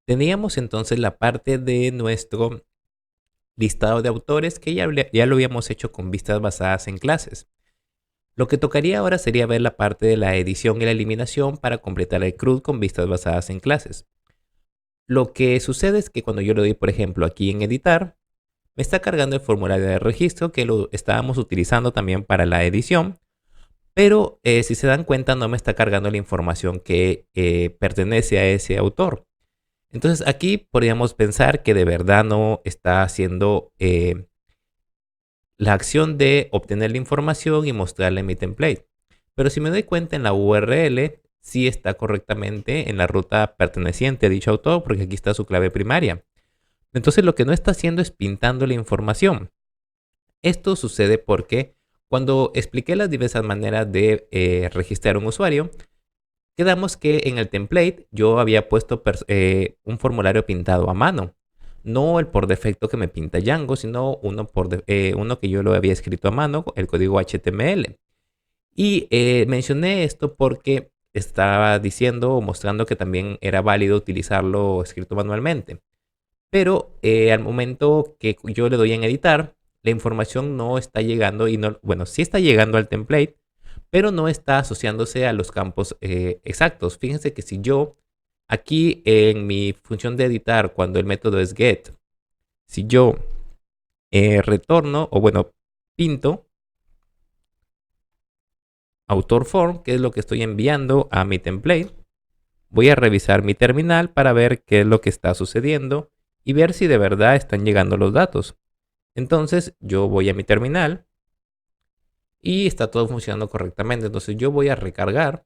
Teníamos entonces la parte de nuestro listado de autores que ya lo habíamos hecho con vistas basadas en clases. Lo que tocaría ahora sería ver la parte de la edición y la eliminación para completar el CRUD con vistas basadas en clases. Lo que sucede es que cuando yo le doy, por ejemplo, aquí en editar, me está cargando el formulario de registro que lo estábamos utilizando también para la edición, pero si se dan cuenta no me está cargando la información que pertenece a ese autor. Entonces aquí podríamos pensar que de verdad no está haciendo la acción de obtener la información y mostrarla en mi template. Pero si me doy cuenta en la URL, sí está correctamente en la ruta perteneciente a dicho autor, porque aquí está su clave primaria. Entonces lo que no está haciendo es pintando la información. Esto sucede porque cuando expliqué las diversas maneras de registrar un usuario, quedamos que en el template yo había puesto un formulario pintado a mano. No el por defecto que me pinta Django, sino uno que yo lo había escrito a mano, el código HTML. Y mencioné esto porque estaba diciendo o mostrando que también era válido utilizarlo escrito manualmente. Pero al momento que yo le doy en editar, la información no está llegando y no, bueno, sí está llegando al template, pero no está asociándose a los campos exactos. Fíjense que si yo aquí en mi función de editar, cuando el método es get, si yo retorno o bueno, pinto autor form, que es lo que estoy enviando a mi template, voy a revisar mi terminal para ver qué es lo que está sucediendo y ver si de verdad están llegando los datos. Entonces yo voy a mi terminal y está todo funcionando correctamente. Entonces yo voy a recargar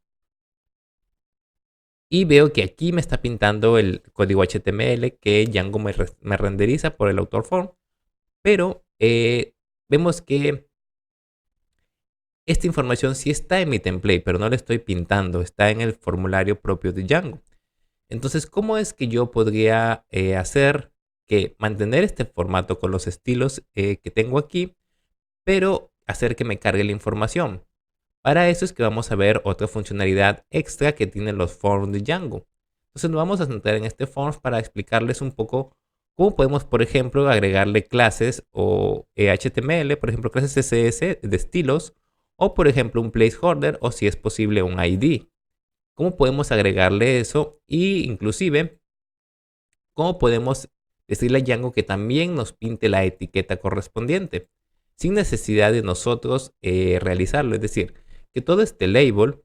y veo que aquí me está pintando el código HTML que Django me renderiza por el autor form. Pero vemos que esta información sí está en mi template, pero no la estoy pintando. Está en el formulario propio de Django. Entonces, ¿cómo es que yo podría hacer que mantener este formato con los estilos que tengo aquí, pero hacer que me cargue la información? Para eso es que vamos a ver otra funcionalidad extra que tienen los forms de Django. Entonces nos vamos a centrar en este forms para explicarles un poco cómo podemos, por ejemplo, agregarle clases o HTML, por ejemplo, clases CSS de estilos, o por ejemplo un placeholder, o si es posible un ID. ¿Cómo podemos agregarle eso? Y inclusive, ¿cómo podemos decirle a Django que también nos pinte la etiqueta correspondiente? Sin necesidad de nosotros realizarlo. Es decir, que todo este label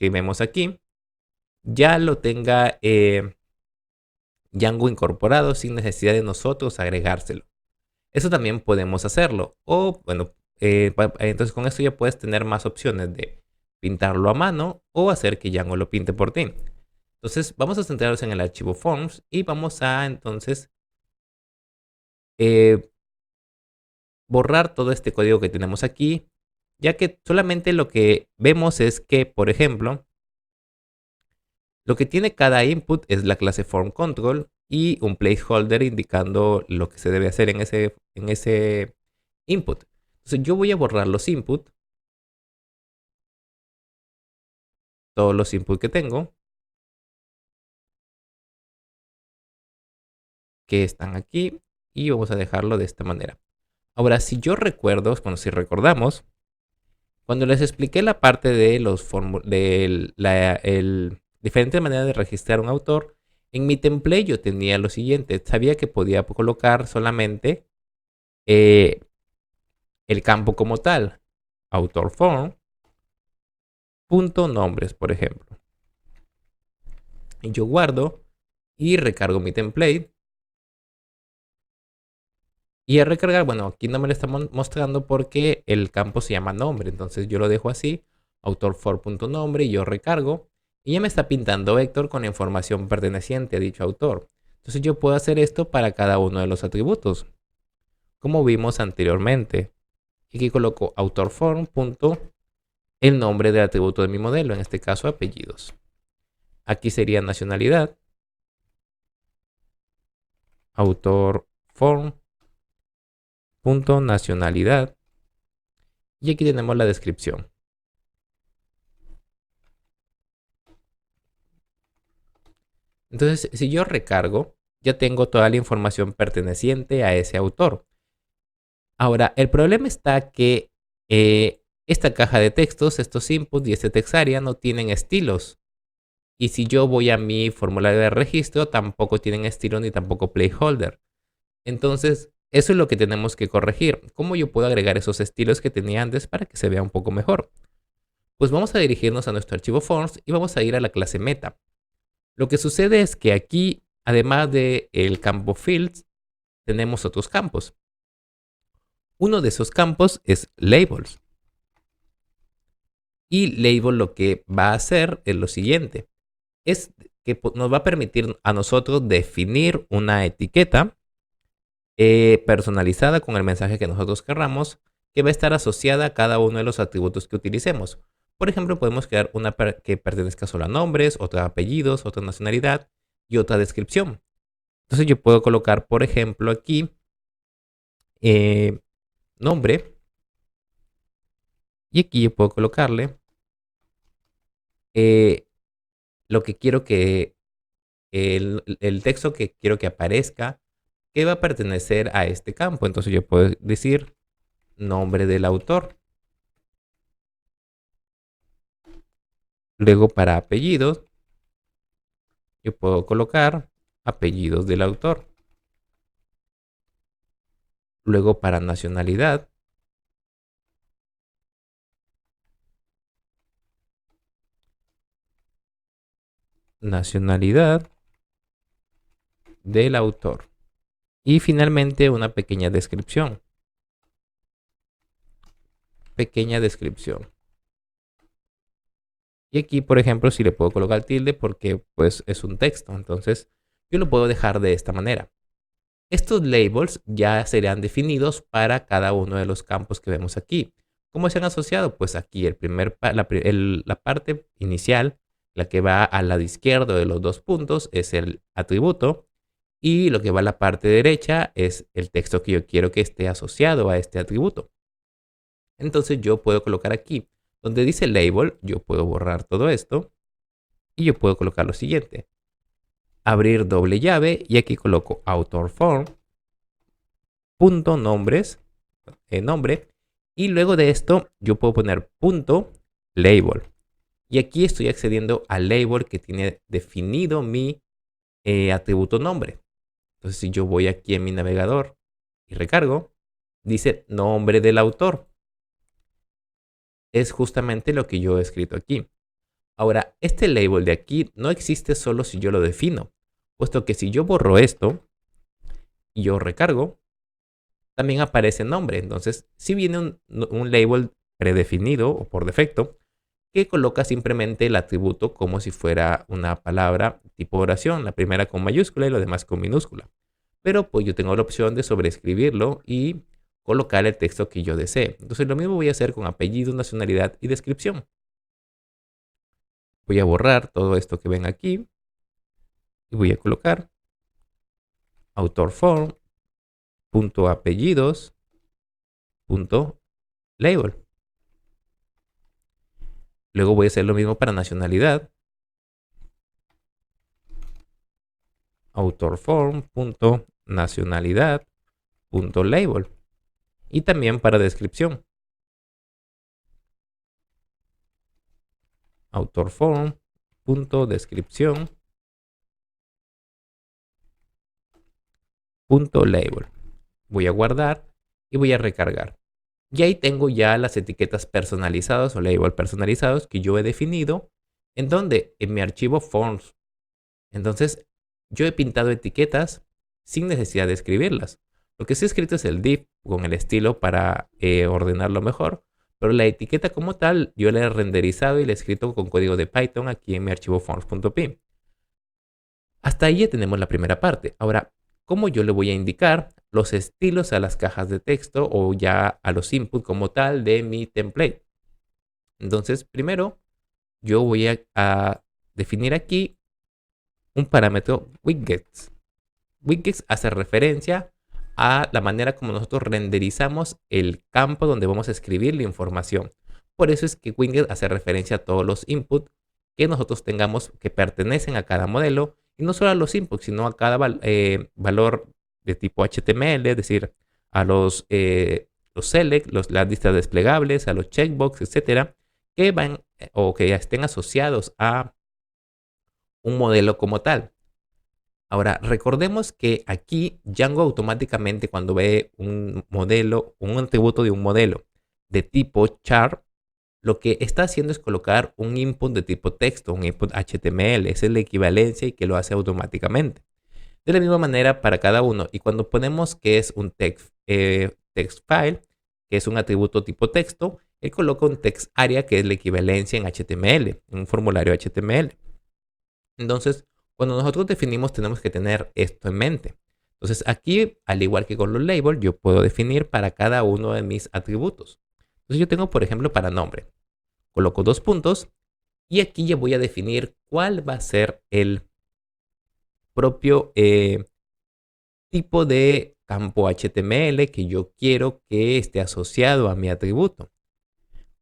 que vemos aquí ya lo tenga Django incorporado sin necesidad de nosotros agregárselo. Eso también podemos hacerlo. O bueno, entonces con esto ya puedes tener más opciones de pintarlo a mano o hacer que Django lo pinte por ti. Entonces vamos a centrarnos en el archivo forms y vamos a entonces eh, borrar todo este código que tenemos aquí, ya que solamente lo que vemos es que, por ejemplo, lo que tiene cada input es la clase form control y un placeholder indicando lo que se debe hacer en ese input. Entonces yo voy a borrar los inputs, todos los inputs que tengo, que están aquí, y vamos a dejarlo de esta manera. Ahora, si yo recuerdo, bueno, si recordamos, cuando les expliqué la parte de diferentes maneras de registrar un autor, en mi template yo tenía lo siguiente. Sabía que podía colocar solamente eh, el campo como tal, autor form, punto nombres, por ejemplo. Y yo guardo y recargo mi template. Y al recargar, bueno, aquí no me lo está mostrando porque el campo se llama nombre. Entonces yo lo dejo así, autor for.nombre, y yo recargo. Y ya me está pintando Héctor con la información perteneciente a dicho autor. Entonces yo puedo hacer esto para cada uno de los atributos, como vimos anteriormente. Y aquí coloco autor form. El nombre del atributo de mi modelo, en este caso apellidos. Aquí sería nacionalidad, autor form. Nacionalidad. Y aquí tenemos la descripción. Entonces, si yo recargo, ya tengo toda la información perteneciente a ese autor. Ahora, el problema está que esta caja de textos, estos inputs y este text area no tienen estilos. Y si yo voy a mi formulario de registro, tampoco tienen estilo ni tampoco placeholder. Entonces, eso es lo que tenemos que corregir. ¿Cómo yo puedo agregar esos estilos que tenía antes para que se vea un poco mejor? Pues vamos a dirigirnos a nuestro archivo forms y vamos a ir a la clase meta. Lo que sucede es que aquí, además del campo fields, tenemos otros campos. Uno de esos campos es labels. Y label lo que va a hacer es lo siguiente. Es que nos va a permitir a nosotros definir una etiqueta personalizada con el mensaje que nosotros querramos, que va a estar asociada a cada uno de los atributos que utilicemos. Por ejemplo, podemos crear una que pertenezca solo a nombres, otra a apellidos, otra nacionalidad y otra descripción. Entonces yo puedo colocar, por ejemplo, aquí nombre, y aquí yo puedo colocarle lo que quiero que el texto que quiero que aparezca, que va a pertenecer a este campo. Entonces yo puedo decir nombre del autor. Luego para apellidos, yo puedo colocar apellidos del autor. Luego para nacionalidad, nacionalidad del autor. Y finalmente una pequeña descripción. Pequeña descripción. Y aquí, por ejemplo, si le puedo colocar tilde porque pues es un texto. Entonces yo lo puedo dejar de esta manera. Estos labels ya serán definidos para cada uno de los campos que vemos aquí. ¿Cómo se han asociado? Pues aquí la parte inicial, la que va al lado izquierdo de los dos puntos, es el atributo. Y lo que va a la parte derecha es el texto que yo quiero que esté asociado a este atributo. Entonces yo puedo colocar aquí, donde dice label, yo puedo borrar todo esto. Y yo puedo colocar lo siguiente. Abrir doble llave y aquí coloco author form punto nombres, nombre, y luego de esto yo puedo poner punto label. Y aquí estoy accediendo al label que tiene definido mi atributo nombre. Entonces si yo voy aquí en mi navegador y recargo, dice nombre del autor. Es justamente lo que yo he escrito aquí. Ahora, este label de aquí no existe solo si yo lo defino, puesto que si yo borro esto y yo recargo, también aparece el nombre. Entonces, si viene un label predefinido o por defecto, que coloca simplemente el atributo como si fuera una palabra tipo oración, la primera con mayúscula y lo demás con minúscula. Pero pues yo tengo la opción de sobreescribirlo y colocar el texto que yo desee. Entonces lo mismo voy a hacer con apellido, nacionalidad y descripción. Voy a borrar todo esto que ven aquí y voy a colocar autor form punto apellidos punto label. Luego voy a hacer lo mismo para nacionalidad. Autor form punto nacionalidad punto label. Y también para descripción. Autor form punto descripción punto label. Voy a guardar y voy a recargar. Y ahí tengo ya las etiquetas personalizadas o label personalizados que yo he definido. ¿En dónde? En mi archivo forms. Entonces, yo he pintado etiquetas sin necesidad de escribirlas. Lo que sí he escrito es el div con el estilo para ordenarlo mejor. Pero la etiqueta como tal, yo la he renderizado y la he escrito con código de Python aquí en mi archivo forms.py. Hasta ahí ya tenemos la primera parte. Ahora, ¿cómo yo le voy a indicar los estilos a las cajas de texto o ya a los inputs como tal de mi template? Entonces, primero, yo voy a definir aquí un parámetro widgets. Widgets hace referencia a la manera como nosotros renderizamos el campo donde vamos a escribir la información. Por eso es que Winget hace referencia a todos los inputs que nosotros tengamos que pertenecen a cada modelo, y no solo a los inputs, sino a cada valor de tipo HTML, es decir, a los select, las listas desplegables, a los checkbox, etcétera, que van o que estén asociados a un modelo como tal. Ahora, recordemos que aquí Django automáticamente cuando ve un modelo, un atributo de un modelo de tipo char, lo que está haciendo es colocar un input de tipo texto, un input HTML. Esa es la equivalencia y que lo hace automáticamente. De la misma manera para cada uno. Y cuando ponemos que es un text file, que es un atributo tipo texto, él coloca un text area, que es la equivalencia en HTML, en un formulario HTML. Entonces, cuando nosotros definimos, tenemos que tener esto en mente. Entonces, aquí, al igual que con los labels, yo puedo definir para cada uno de mis atributos. Entonces, yo tengo, por ejemplo, para nombre. Coloco 2 puntos y aquí ya voy a definir cuál va a ser el propio tipo de campo HTML que yo quiero que esté asociado a mi atributo.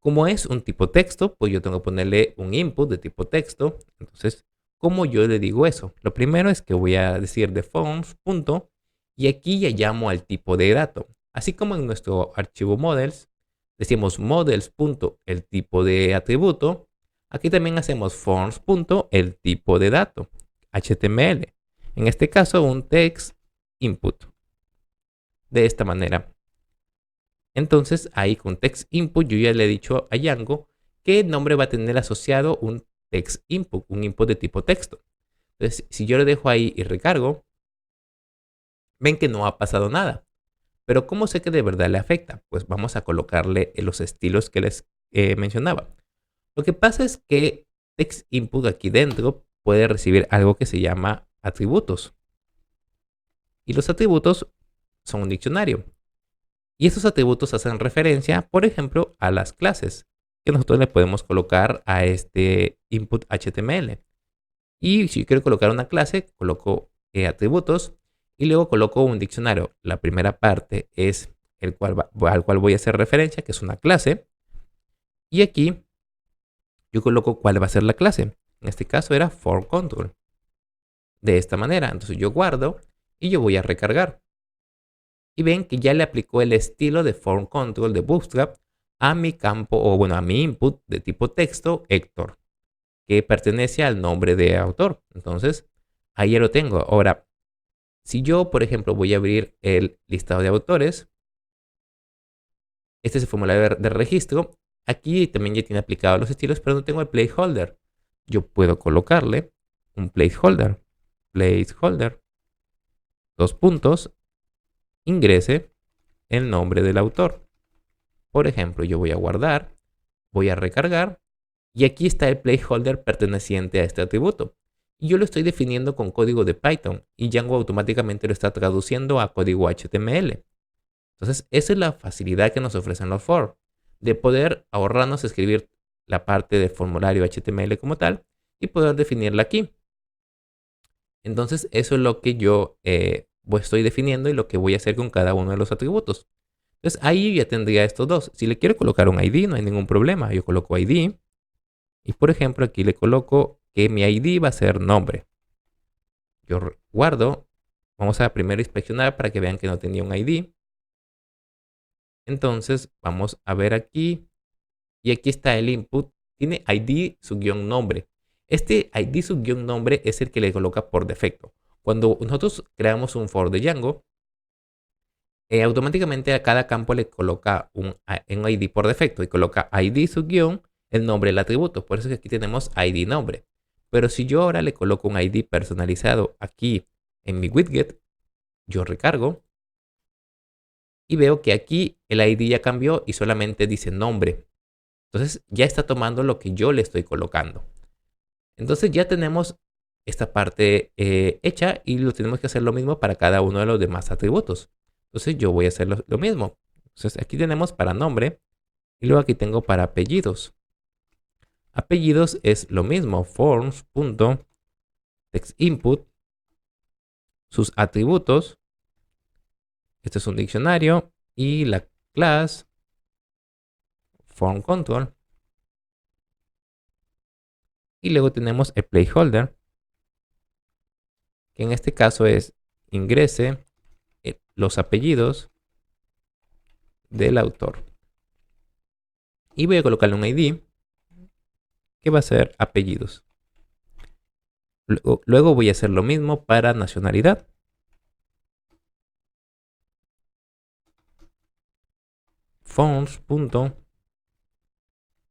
Como es un tipo texto, pues yo tengo que ponerle un input de tipo texto. Entonces, ¿cómo yo le digo eso? Lo primero es que voy a decir de forms, punto, y aquí ya llamo al tipo de dato. Así como en nuestro archivo models, decimos models, punto, el tipo de atributo. Aquí también hacemos forms, punto, el tipo de dato, HTML. En este caso, un text input. De esta manera. Entonces, ahí con text input, yo ya le he dicho a Django que el nombre va a tener asociado un text input, un input de tipo texto. Entonces, si yo lo dejo ahí y recargo, ven que no ha pasado nada. Pero ¿cómo sé que de verdad le afecta? Pues vamos a colocarle los estilos que les mencionaba. Lo que pasa es que text input aquí dentro puede recibir algo que se llama atributos. Y los atributos son un diccionario. Y estos atributos hacen referencia, por ejemplo, a las clases que nosotros le podemos colocar a este input HTML. Y si yo quiero colocar una clase, coloco atributos y luego coloco un diccionario. La primera parte es al cual voy a hacer referencia, que es una clase. Y aquí yo coloco cuál va a ser la clase. En este caso era form control. De esta manera. Entonces yo guardo y yo voy a recargar. Y ven que ya le aplicó el estilo de form control de Bootstrap a mi campo, o bueno, a mi input de tipo texto, Héctor, que pertenece al nombre de autor. Entonces, ahí ya lo tengo. Ahora, si yo, por ejemplo, voy a abrir el listado de autores, este es el formulario de registro. Aquí también ya tiene aplicado los estilos, pero no tengo el placeholder. Yo puedo colocarle un placeholder, 2 puntos, ingrese el nombre del autor. Por ejemplo, yo voy a guardar, voy a recargar y aquí está el placeholder perteneciente a este atributo. Y yo lo estoy definiendo con código de Python y Django automáticamente lo está traduciendo a código HTML. Entonces, esa es la facilidad que nos ofrecen los for, de poder ahorrarnos escribir la parte del formulario HTML como tal y poder definirla aquí. Entonces, eso es lo que yo estoy definiendo y lo que voy a hacer con cada uno de los atributos. Entonces, ahí ya tendría estos dos. Si le quiero colocar un ID, no hay ningún problema. Yo coloco ID. Y por ejemplo, aquí le coloco que mi ID va a ser nombre. Yo guardo. Vamos a primero inspeccionar para que vean que no tenía un ID. Entonces, vamos a ver aquí. Y aquí está el input. Tiene ID su guión nombre. Este ID su guión nombre es el que le coloca por defecto. Cuando nosotros creamos un for de Django, automáticamente a cada campo le coloca un ID por defecto y coloca ID su guión, el nombre del atributo. Por eso es que aquí tenemos ID nombre. Pero si yo ahora le coloco un ID personalizado aquí en mi widget, yo recargo y veo que aquí el ID ya cambió y solamente dice nombre. Entonces ya está tomando lo que yo le estoy colocando. Entonces ya tenemos esta parte hecha y lo tenemos que hacer lo mismo para cada uno de los demás atributos. Entonces yo voy a hacer lo mismo. Entonces aquí tenemos para nombre y luego aquí tengo para apellidos. Apellidos es lo mismo, forms.textInput, sus atributos, Este es un diccionario y la class form control. Y luego tenemos el placeholder, que en este caso es ingrese los apellidos del autor. Y voy a colocarle un ID que va a ser apellidos. Luego voy a hacer lo mismo para nacionalidad. Fonts.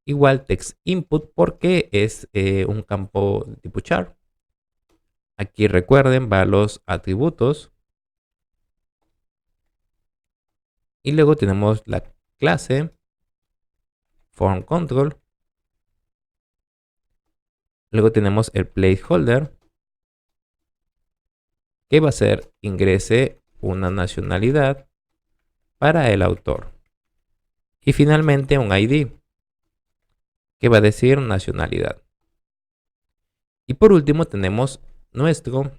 Igual text input porque es un campo de tipo char. Aquí recuerden, va a los atributos. Y luego tenemos la clase form control. Luego tenemos el placeholder, que va a ser ingrese una nacionalidad para el autor. Y finalmente un ID, que va a decir nacionalidad. Y por último tenemos nuestro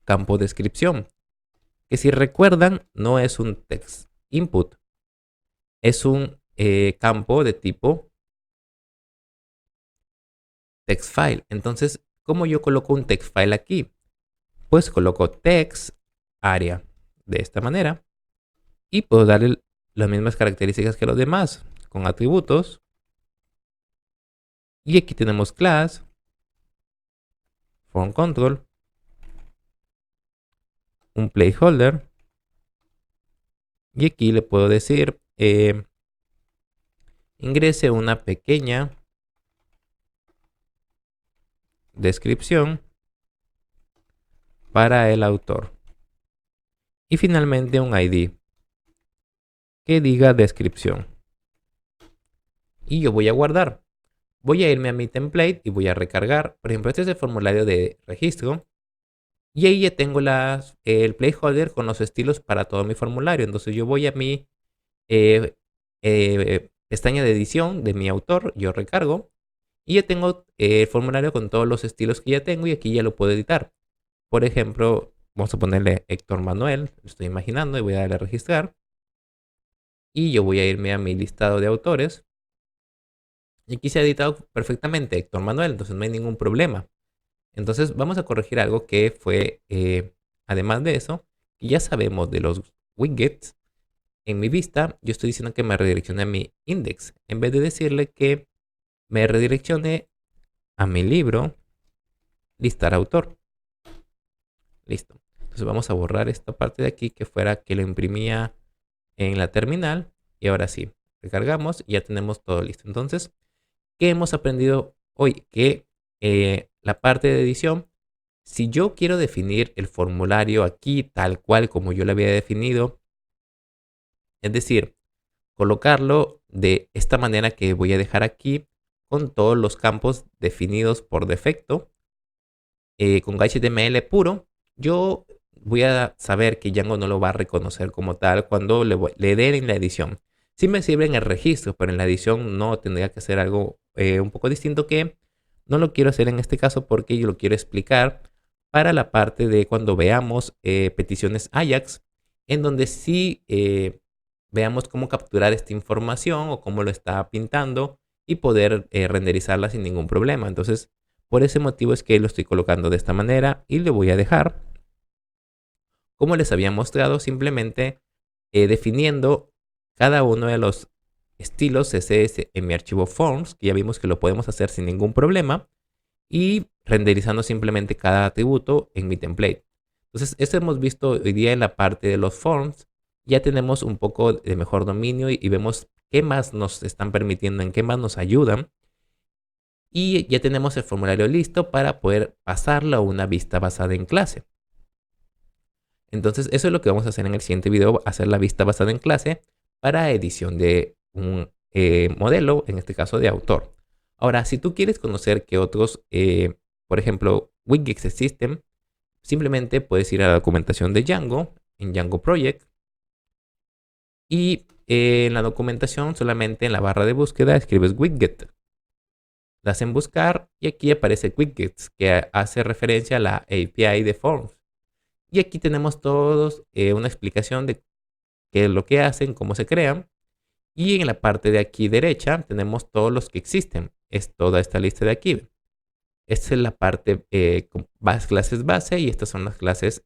campo descripción, que si recuerdan no es un text input, es un campo de tipo text file. Entonces, ¿cómo yo coloco un text file aquí? Pues coloco text área de esta manera y puedo darle las mismas características que los demás con atributos. Y aquí tenemos class form control, un placeholder, y aquí le puedo decir ingrese una pequeña descripción para el autor. Y finalmente un ID que diga descripción. Y yo voy a guardar. Voy a irme a mi template y voy a recargar. Por ejemplo, este es el formulario de registro. Y ahí ya tengo el placeholder con los estilos para todo mi formulario. Entonces yo voy a mi pestaña de edición de mi autor. Yo recargo. Y ya tengo el formulario con todos los estilos que ya tengo. Y aquí ya lo puedo editar. Por ejemplo, vamos a ponerle Héctor Manuel. Lo estoy imaginando y voy a darle a registrar. Y yo voy a irme a mi listado de autores. Y aquí se ha editado perfectamente Héctor Manuel, entonces no hay ningún problema. Entonces vamos a corregir algo que fue, además de eso, que ya sabemos de los widgets. En mi vista, yo estoy diciendo que me redireccione a mi index, en vez de decirle que me redireccione a mi libro, listar autor. Listo. Entonces vamos a borrar esta parte de aquí que fuera que lo imprimía en la terminal. Y ahora sí, recargamos y ya tenemos todo listo. Entonces, ¿qué hemos aprendido hoy? Que la parte de edición, si yo quiero definir el formulario aquí tal cual como yo lo había definido, es decir, colocarlo de esta manera que voy a dejar aquí con todos los campos definidos por defecto, con HTML puro, yo voy a saber que Django no lo va a reconocer como tal cuando le dé en la edición. Sí me sirve en el registro, pero en la edición no, tendría que hacer algo un poco distinto, que no lo quiero hacer en este caso porque yo lo quiero explicar para la parte de cuando veamos peticiones Ajax, en donde sí veamos cómo capturar esta información o cómo lo está pintando y poder renderizarla sin ningún problema. Entonces, por ese motivo es que lo estoy colocando de esta manera y lo voy a dejar como les había mostrado, simplemente definiendo cada uno de los estilos CSS en mi archivo forms, que ya vimos que lo podemos hacer sin ningún problema, y renderizando simplemente cada atributo en mi template. Entonces, esto hemos visto hoy día en la parte de los forms. Ya tenemos un poco de mejor dominio y vemos qué más nos están permitiendo, en qué más nos ayudan. Y ya tenemos el formulario listo para poder pasarlo a una vista basada en clase. Entonces, eso es lo que vamos a hacer en el siguiente video, hacer la vista basada en clase para edición de un modelo, en este caso de autor. Ahora, si tú quieres conocer qué otros, por ejemplo, widgets existen, simplemente puedes ir a la documentación de Django, en Django Project, y en la documentación solamente en la barra de búsqueda escribes widget. Das en buscar y aquí aparece widgets, que hace referencia a la API de Forms. Y aquí tenemos todos una explicación de qué es lo que hacen, cómo se crean. Y en la parte de aquí derecha tenemos todos los que existen. Es toda esta lista de aquí. Esta es la parte con clases base y estas son las clases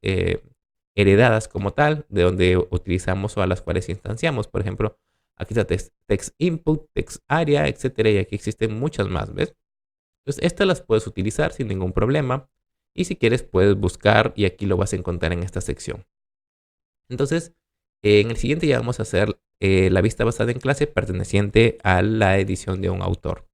heredadas como tal, de donde utilizamos o a las cuales instanciamos. Por ejemplo, aquí está text input, text area, etcétera. Y aquí existen muchas más, ¿ves? Entonces, estas las puedes utilizar sin ningún problema. Y si quieres, puedes buscar y aquí lo vas a encontrar en esta sección. Entonces, en el siguiente ya vamos a hacer la vista basada en clase perteneciente a la edición de un autor.